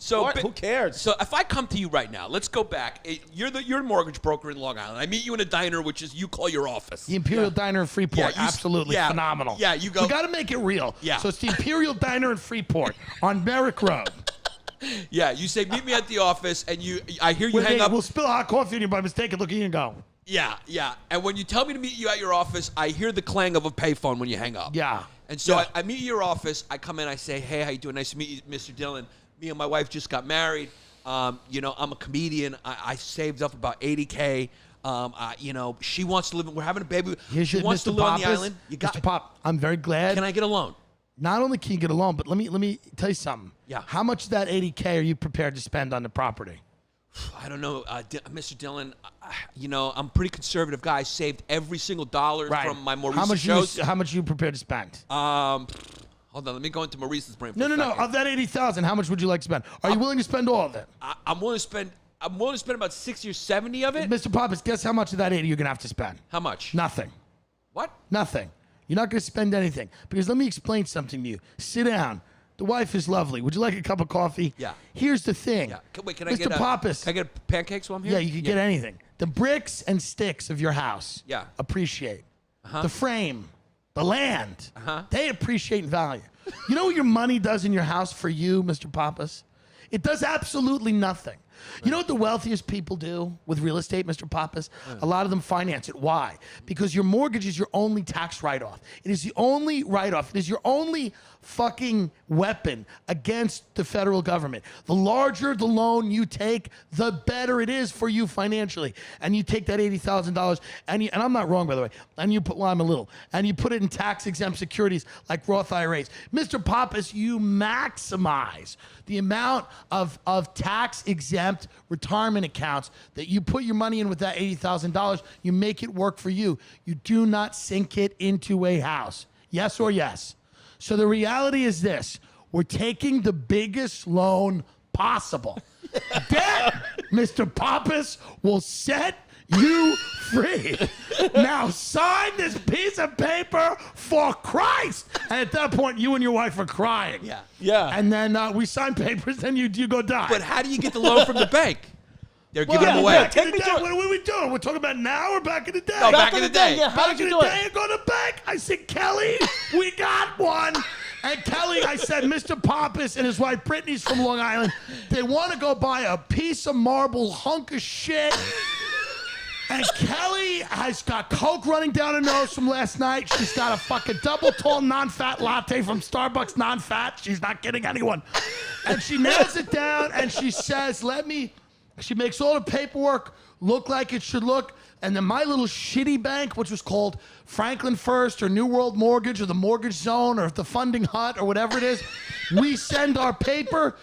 So Who cares? So if I come to you right now, let's go back. You're a mortgage broker in Long Island. I meet you in a diner, which is you call your office. The Imperial Diner in Freeport. Absolutely phenomenal. Yeah, you go. We got to make it real. Yeah. So it's the Imperial Diner in Freeport on Merrick Road. Yeah, you say meet me at the office, and I hear you hang up. We'll spill hot coffee on you by mistake and look at you and go. Yeah. And when you tell me to meet you at your office, I hear the clang of a payphone when you hang up. Yeah. And so I meet you at your office. I come in. I say, hey, how you doing? Nice to meet you, Mr. Dillon. Me and my wife just got married. I'm a comedian. I saved up about $80K. She wants to live. We're having a baby. She wants to live on the island. Mr. Pop, I'm very glad. Can I get a loan? Not only can you get a loan, but let me tell you something. Yeah. How much of that $80K are you prepared to spend on the property? I don't know, Mr. Dillon. I'm a pretty conservative guy. I saved every single dollar from my more recent shows. How much are you prepared to spend? Hold on, let me go into Maurice's brain. No. Of that $80,000, how much would you like to spend? Are you willing to spend all of it? I'm willing to spend about 60 or 70 of it. Mr. Pappas, guess how much of that 80 you're gonna have to spend? How much? Nothing. What? Nothing. You're not gonna spend anything because let me explain something to you. Sit down. The wife is lovely. Would you like a cup of coffee? Yeah. Here's the thing. Yeah. Can Mr. I get Pappas. Can I get pancakes while I'm here? Yeah, you can get anything. The bricks and sticks of your house. Yeah. Appreciate. The frame, the land. They appreciate and value. You know what your money does in your house for you, Mr. Pappas? It does absolutely nothing. You know what the wealthiest people do with real estate, Mr. Pappas? A lot of them finance it. Why? Because your mortgage is your only tax write-off. It is the only write-off. It is your only fucking weapon against the federal government. The larger the loan you take, the better it is for you financially. And you take that $80,000, and I'm not wrong, by the way, and you put, well, I'm a little, and you put it in tax-exempt securities like Roth IRAs. Mr. Pappas, you maximize the amount of tax-exempt retirement accounts that you put your money in with that $80,000. You make it work for you. You do not sink it into a house. Yes or yes? So the reality is this. We're taking the biggest loan possible. That, Mr. Pappas, will set you free. Now sign this piece of paper for Christ. And at that point, you and your wife are crying. Yeah. And then we sign papers, and you go die. But how do you get the loan from the bank? They're giving them Well, away. back in the day, what are we doing? We're talking about now or back in the day? No, back in the day. Yeah, how Back did in you the do day, it? I go to the bank. I said, Kelly, we got one. And Kelly, I said, Mr. Pappas and his wife Brittany's from Long Island. They want to go buy a piece of marble hunk of shit. And Kelly has got Coke running down her nose from last night. She's got a fucking double tall non-fat latte from Starbucks non-fat. She's not kidding anyone. And she nails it down and she says, she makes all the paperwork look like it should look. And then my little shitty bank, which was called Franklin First or New World Mortgage or the Mortgage Zone or the Funding Hut or whatever it is, we send our paper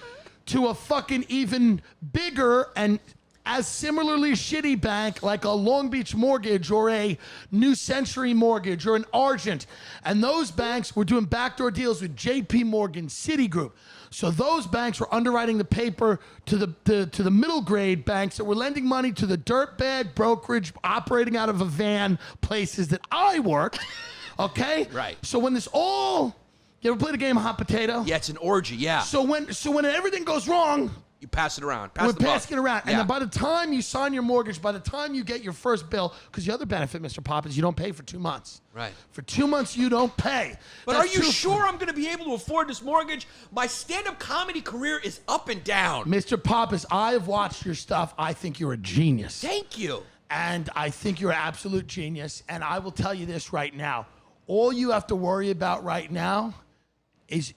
to a fucking even bigger and as similarly shitty bank like a Long Beach Mortgage or a New Century Mortgage or an Argent. And those banks were doing backdoor deals with JP Morgan, Citigroup. So those banks were underwriting the paper to the middle grade banks that were lending money to the dirtbag brokerage operating out of a van places that I worked. Okay? Right. So when this all, you ever played a game of hot potato? Yeah, it's an orgy, yeah. So when everything goes wrong, You pass it around. we're passing it around. Yeah. And then by the time you sign your mortgage, by the time you get your first bill, because the other benefit, Mr. Pop, is you don't pay for 2 months. Right. For 2 months, you don't pay. But That's are you two- sure I'm going to be able to afford this mortgage? My stand-up comedy career is up and down. Mr. Pappas, I have watched your stuff. I think you're a genius. Thank you. And I think you're an absolute genius. And I will tell you this right now. All you have to worry about right now is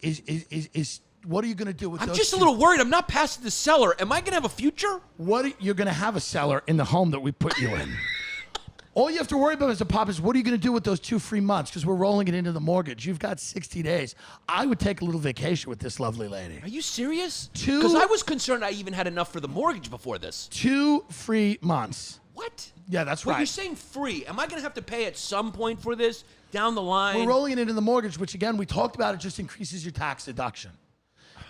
what are you going to do with those? I'm just a little worried. I'm not past the cellar. Am I going to have a future? You're going to have a cellar in the home that we put you in. All you have to worry about, Mr. Pop, is what are you going to do with those 2 free months? Because we're rolling it into the mortgage. You've got 60 days. I would take a little vacation with this lovely lady. Are you serious? 2 Because I was concerned I even had enough for the mortgage before this. 2 free months. What? Yeah, that's Well, right. you're saying free. Am I going to have to pay at some point for this down the line? We're rolling it into the mortgage, which, again, we talked about. It just increases your tax deduction.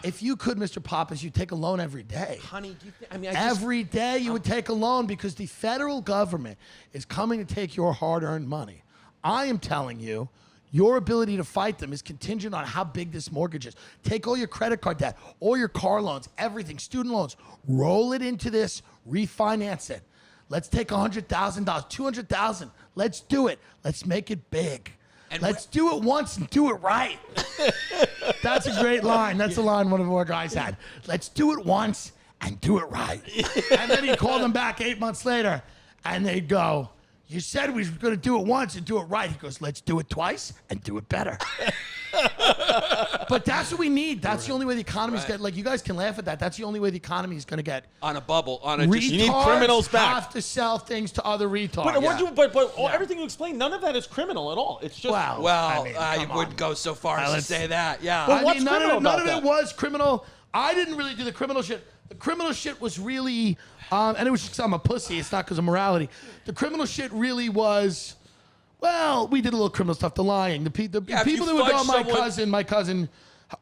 If you could, Mr. Pappas, you'd take a loan every day. Honey, do you think, I mean, Every day you would take a loan because the federal government is coming to take your hard-earned money. I am telling you, Your ability to fight them is contingent on how big this mortgage is. Take all your credit card debt, all your car loans, everything, student loans, roll it into this, refinance it. Let's take $100,000, $200,000. Let's do it. Let's make it big. And let's do it once and do it right. That's a great line. That's a line one of our guys had. Let's do it once and do it right. And then he'd call them back 8 months later, and they'd go, you said we were going to do it once and do it right. He goes, let's do it twice and do it better. But that's what we need. That's the only way the economy's get. Like, you guys can laugh at that. That's the only way the economy is going to get on a bubble. On a retards you need criminals back. Have to sell things to other retards. But everything you explained, none of that is criminal at all. It's just I wouldn't go so far as to say that. Yeah, but what's criminal none about of it was criminal. I didn't really do the criminal shit. The criminal shit was really, and it was just 'cause I'm a pussy. It's not because of morality. The criminal shit really was. Well, we did a little criminal stuff. The lying. The people that would go, my cousin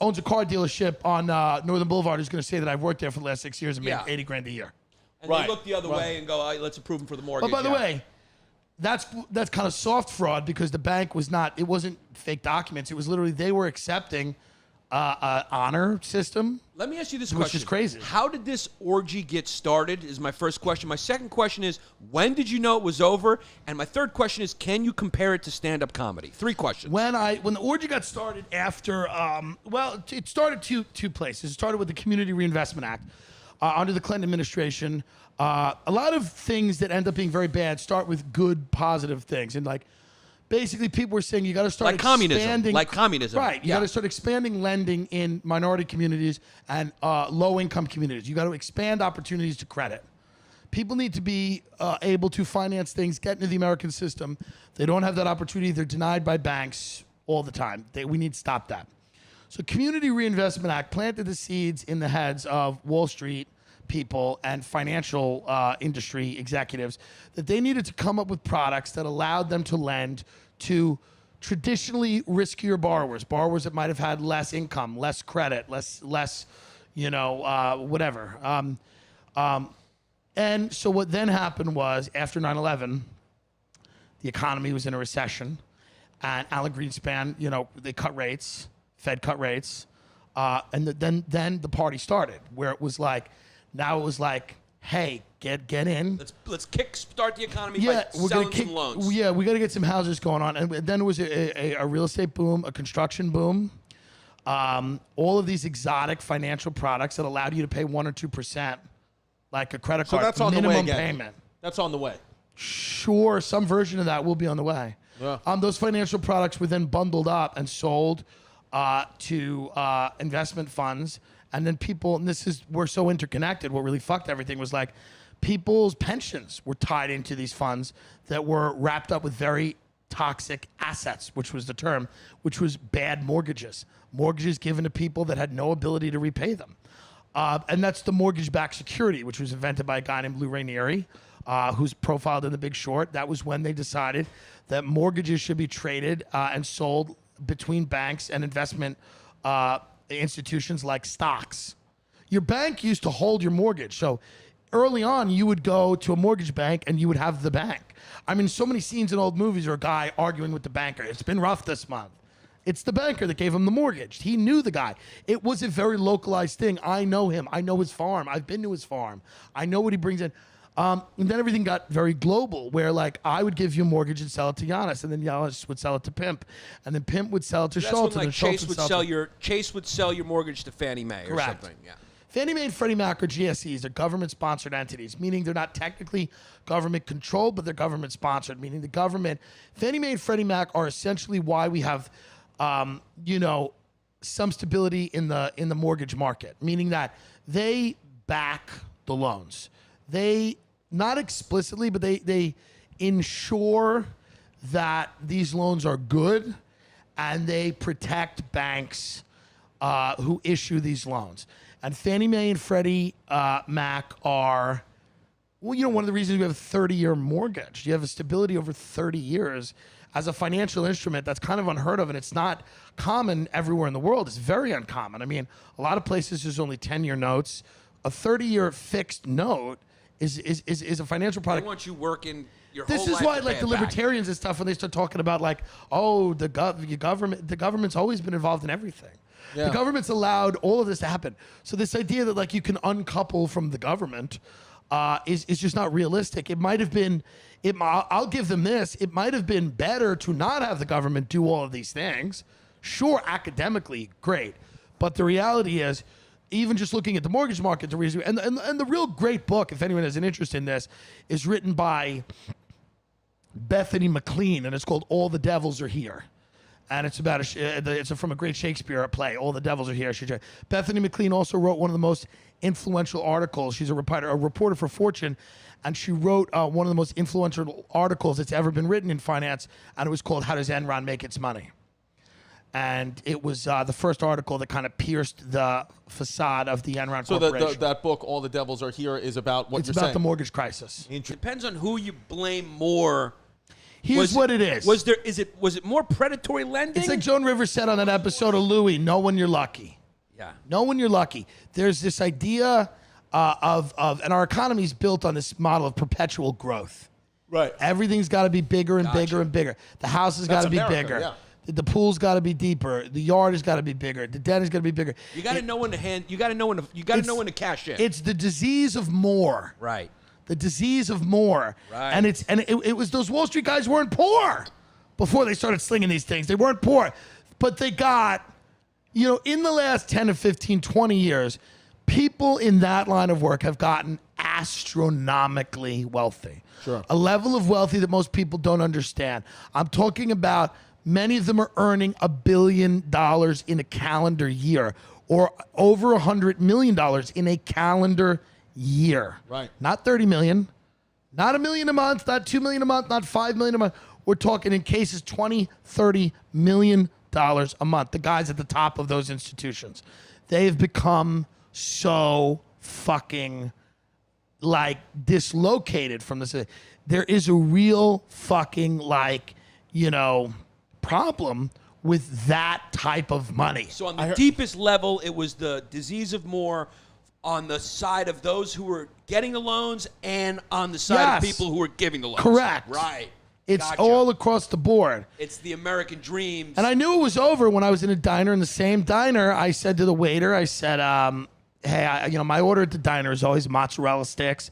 owns a car dealership on Northern Boulevard. Who's going to say that I've worked there for the last 6 years and made $80,000 a year. And they look the other way and go, let's approve them for the mortgage. But by the way, that's kind of soft fraud because the bank was not. It wasn't fake documents. It was literally they were accepting honor system. Let me ask you this which question. Which is crazy. How did this orgy get started is my first question. My second question is, when did you know it was over? And my third question is, can you compare it to stand-up comedy? 3 questions. When the orgy got started after, it started two places. It started with the Community Reinvestment Act under the Clinton administration. A lot of things that end up being very bad start with good, positive things. And like, basically, people were saying you got to start expanding. Like communism. Right. You got to start expanding lending in minority communities and low-income communities. You got to expand opportunities to credit. People need to be able to finance things, get into the American system. They don't have that opportunity. They're denied by banks all the time. We need to stop that. So Community Reinvestment Act planted the seeds in the heads of Wall Street people and financial industry executives that they needed to come up with products that allowed them to lend to traditionally riskier borrowers that might have had less income, less credit, less whatever. And so what then happened was after 9/11, the economy was in a recession, and Alan Greenspan, they cut rates, Fed cut rates, and then the party started where it was like. Now it was like, hey, get in. Let's kickstart the economy by selling some loans. Yeah, we got to get some houses going on. And then it was a real estate boom, a construction boom, all of these exotic financial products that allowed you to pay 1 or 2%, like a credit card that's on minimum the way again. payment. That's on the way. Sure, some version of that will be on the way. Yeah. Those financial products were then bundled up and sold to investment funds. And then people, and we're so interconnected, what really fucked everything was like people's pensions were tied into these funds that were wrapped up with very toxic assets, which was the term, which was bad mortgages. Mortgages given to people that had no ability to repay them. And that's the mortgage-backed security, which was invented by a guy named Lou Ranieri, who's profiled in The Big Short. That was when they decided that mortgages should be traded and sold between banks and investment institutions like stocks. Your bank used to hold your mortgage. So early on, you would go to a mortgage bank and you would have the bank. I mean, so many scenes in old movies are a guy arguing with the banker. It's been rough this month. It's the banker that gave him the mortgage. He knew the guy. It was a very localized thing. I know him. I know his farm. I've been to his farm. I know what he brings in. And then everything got very global, where like I would give you a mortgage and sell it to Giannis, and then Giannis would sell it to Pimp, and then Pimp would sell it to Schultz, and then Schultz would sell Chase would sell your mortgage to Fannie Mae or something. Yeah. Fannie Mae and Freddie Mac are GSEs. They're government-sponsored entities, meaning they're not technically government-controlled, but they're government-sponsored, meaning the government. Fannie Mae and Freddie Mac are essentially why we have, some stability in the mortgage market, meaning that they back the loans. They, not explicitly, but they ensure that these loans are good, and they protect banks who issue these loans. And Fannie Mae and Freddie Mac are, one of the reasons we have a 30-year mortgage. You have a stability over 30 years as a financial instrument. That's kind of unheard of, and it's not common everywhere in the world. It's very uncommon. I mean, a lot of places there's only 10-year notes. A 30-year fixed note is a financial They product. want you working your This whole is life why, to like pay the it back. libertarians and stuff, when they start talking about like, oh, the government's always been involved in everything. Yeah. The government's allowed all of this to happen. So this idea that like you can uncouple from the government is just not realistic. It might have been. I'll give them this. It might have been better to not have the government do all of these things. Sure, academically, great, but the reality is, even just looking at the mortgage market, the reason and the real great book, if anyone has an interest in this, is written by Bethany McLean, and it's called "All the Devils Are Here." And it's about it's from a great Shakespeare play. All the devils are here. Bethany McLean also wrote one of the most influential articles. She's a reporter for Fortune, and she wrote one of the most influential articles that's ever been written in finance, and it was called "How Does Enron Make Its Money?" And it was the first article that kind of pierced the facade of the Enron Corporation. So that book, All the Devils Are Here, is about what it's you're about saying. the mortgage crisis. Depends on who you blame more. Here's what it is. Was it more predatory lending? It's like Joan Rivers said on that episode of Louie, know when you're lucky. Yeah. Know when you're lucky. There's this idea and our economy is built on this model of perpetual growth. Right. Everything's got to be bigger and bigger and bigger. The house has got to be America, bigger. yeah. The pool's got to be deeper. The yard has got to be bigger. The debt has got to be bigger. You got to know when to hand. You got to know when to. You got to know when to cash in. It's the disease of more. Right. The disease of more. Right. And it was those Wall Street guys weren't poor before they started slinging these things. They weren't poor. But they got, in the last 10 to 15, 20 years, people in that line of work have gotten astronomically wealthy. Sure. A level of wealthy that most people don't understand. I'm talking about many of them are earning $1 billion in a calendar year or over $100 million in a calendar year. Right. Not 30 million, not $1 million a month, not $2 million a month, not $5 million a month. We're talking in cases 20, 30 million dollars a month. The guys at the top of those institutions, they've become so fucking like dislocated from this. There is a real fucking problem with that type of money. So on the deepest level, it was the disease of more on the side of those who were getting the loans and on the side of people who were giving the loans. Correct. Right. It's Gotcha. all across the board. It's the American dreams. And I knew it was over when I was in a diner. In the same diner, I said to the waiter, I said, hey, my order at the diner is always mozzarella sticks.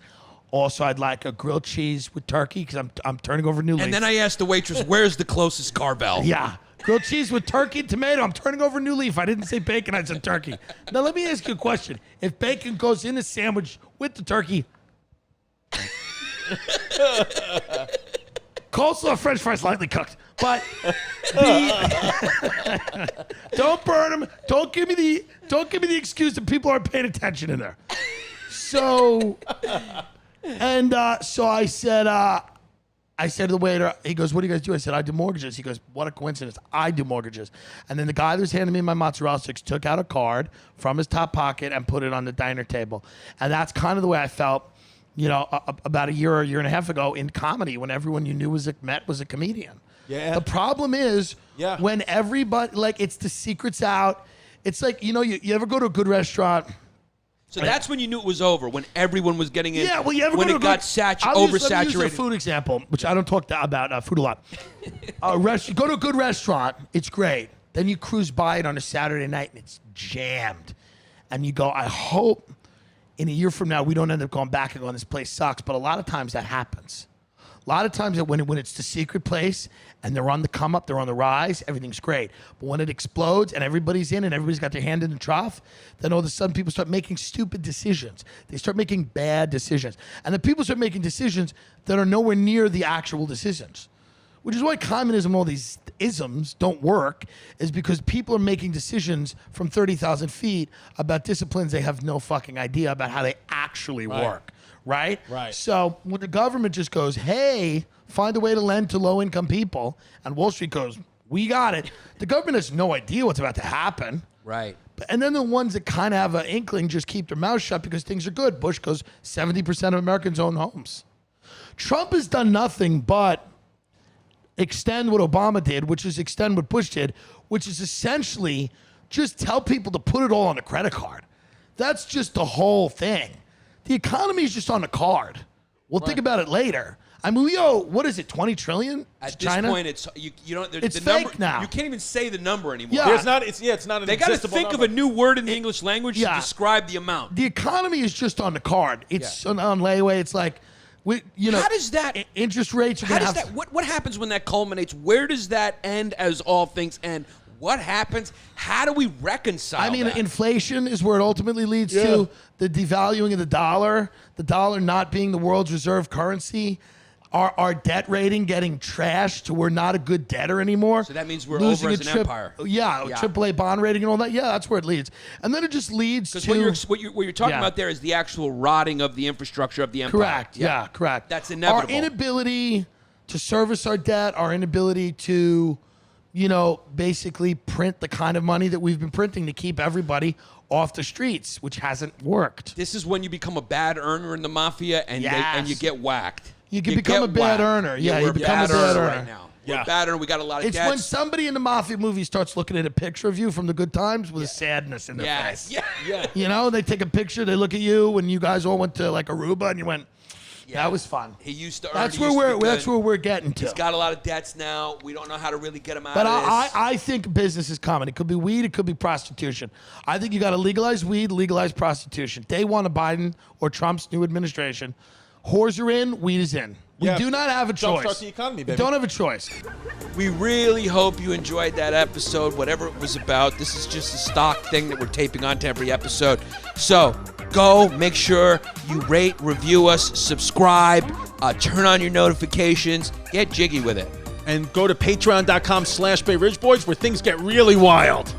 Also, I'd like a grilled cheese with turkey because I'm turning over a new leaf. And then I asked the waitress, where's the closest Carvel? Yeah. Grilled cheese with turkey and tomato. I'm turning over a new leaf. I didn't say bacon. I said turkey. Now, let me ask you a question. If bacon goes in a sandwich with the turkey, coleslaw, French fries, lightly cooked. But don't burn them. Don't give me the excuse that people aren't paying attention in there. So, so I said to the waiter, he goes, what do you guys do? I said, I do mortgages. He goes, what a coincidence. I do mortgages. And then the guy that was handing me my mozzarella sticks took out a card from his top pocket and put it on the diner table. And that's kind of the way I felt, about a year or a year and a half ago in comedy when everyone you knew was a comedian. Yeah. The problem is when everybody, it's the secret's out. It's like, you ever go to a good restaurant? So that's when you knew it was over, when everyone was getting in. Yeah, well, you ever when go to it got oversaturated. Let me use a food example, which I don't talk about food a lot. You go to a good restaurant, it's great. Then you cruise by it on a Saturday night, and it's jammed. And you go, I hope in a year from now we don't end up going back and going, this place sucks. But a lot of times that happens. A lot of times when it's the secret place and they're on the come up, they're on the rise, everything's great. But when it explodes and everybody's in and everybody's got their hand in the trough, then all of a sudden people start making stupid decisions. They start making bad decisions. And the people start making decisions that are nowhere near the actual decisions. Which is why communism and all these isms don't work, is because people are making decisions from 30,000 feet about disciplines they have no fucking idea about how they actually work. Right? Right. So when the government just goes, hey, find a way to lend to low-income people, and Wall Street goes, we got it, the government has no idea what's about to happen. Right. And then the ones that kind of have an inkling just keep their mouths shut because things are good. Bush goes, 70% of Americans own homes. Trump has done nothing but extend what Obama did, which is extend what Bush did, which is essentially just tell people to put it all on a credit card. That's just the whole thing. the economy is just on the card. We'll think about it later. I mean, we owe, what is it, 20 trillion At to China? this point, it's you don't. It's the fake number, now. You can't even say the number anymore. Yeah. There's not. It's not an. They got to existable think number. of a new word in the English language to describe the amount. The economy is just on the card. It's on layaway. It's like, How does that? interest rates are How going to does have. that? What happens when that culminates? Where does that end? As all things end, what happens? How do we reconcile? I mean, that? inflation is where it ultimately leads to the devaluing of the dollar not being the world's reserve currency. Our debt rating getting trashed to we're not a good debtor anymore. So that means we're Losing over as an empire. Yeah, AAA bond rating and all that. Yeah, that's where it leads. And then it just leads to... what you're talking about there is the actual rotting of the infrastructure of the empire. Correct. Yeah, correct. That's inevitable. Our inability to service our debt, our inability to, basically print the kind of money that we've been printing to keep everybody off the streets, which hasn't worked. This is when you become a bad earner in the mafia and you get whacked. You can become a bad earner. Yeah, you become a bad earner. right now. We're a bad earner. We got a lot of It's debts. when somebody in the mafia movie starts looking at a picture of you from the good times with a sadness in their face. Yeah. They take a picture, they look at you when you guys all went to like Aruba and you went, that was fun. He used to earn. That's he where used to we're be that's good. where we're getting to. He's got a lot of debts now. We don't know how to really get him out But of this. I think business is common. It could be weed, it could be prostitution. I think you got to legalize weed, legalize prostitution. Day one of Biden or Trump's new administration, whores are in, weed is in. We do not have a choice. Jumpstart the economy, baby. We don't have a choice. We really hope you enjoyed that episode, whatever it was about. This is just a stock thing that we're taping onto every episode. So go make sure you rate, review us, subscribe, turn on your notifications, get jiggy with it. And go to patreon.com/Bay Ridge Boys where things get really wild.